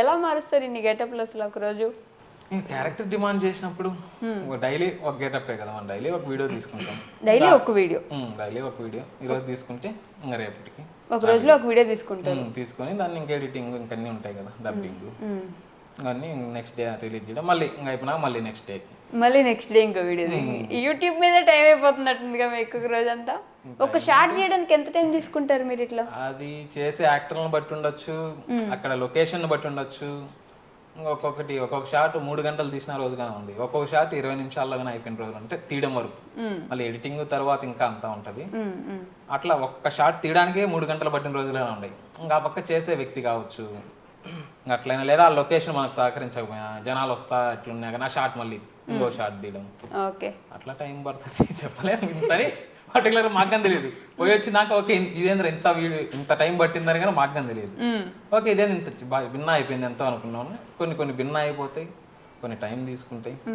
ఎలా మారుస్తారు ఇన్ని గెటప్లు అసలు ఒక రోజు? క్యారెక్టర్ డిమాండ్ చేసినప్పుడు డైలీ ఒక గెటప్ కదా, మనం డైలీ ఒక వీడియో తీసుకుంటాం. డైలీ ఒక వీడియో ఈరోజు తీసుకుంటే ఇంకా రేపటికి ఒక రోజులో ఒక వీడియో తీసుకుంటారు. తీసుకొని దాన్ని ఇంకా ఎడిటింగ్ ఇంకన్నీ ఉంటాయి కదా, డబ్బింగ్ అన్నీ నెక్స్ట్ డే రిలీజ్ చేయడం, మళ్ళీ ఇంకా అయిపోయినా మళ్ళీ నెక్స్ట్ డే ఇంకో వీడియో. యూట్యూబ్ మీద టైం అయిపోతున్నట్టుందిగా మీకు రోజంతా. ఒక షార్ట్ చేయడానికి ఎంత టైం తీసుకుంటారు మీరు ఇట్లా? అది చేసే యాక్టర్లను బట్టి ఉండొచ్చు, అక్కడ లొకేషన్ బట్టి ఉండొచ్చు. ఒక్కొక్క షాట్ 3 గంటలు తీసిన రోజుగానే ఉంది, ఒక్కొక్క షాట్ 20 నిమిషాల్లో కానీ అయిపోయిన రోజులు అంటే తీయడం వరకు. మళ్ళీ ఎడిటింగ్ తర్వాత ఇంకా అంతా ఉంటది. అట్లా ఒక్క షాట్ తీయడానికే 3 గంటలు పట్టిన రోజులుగానే ఉన్నాయి. ఇంకా పక్క చేసే వ్యక్తి కావచ్చు అట్లయినా, లేదా ఆ లొకేషన్ మనకు సహకరించకపోయినా, జనాలు వస్తా ఇట్లున్నా కానీ ఆ షాట్ మళ్ళీ ఇంకో షాట్ తీయడం, అట్లా టైం పడుతుంది. చెప్పలేము ఇంతని పర్టికులర్ మాకు తెలియదు. పోయి వచ్చినాక ఓకే ఇదేంద్ర ఇంత టైం పట్టిందని కానీ మాకు తెలియదు. ఓకే ఇదేంది ఇంత భిన్న అయిపోయింది ఎంతో అనుకున్నాను. కొన్ని భిన్న అయిపోతాయి, కొన్ని టైం తీసుకుంటాయి.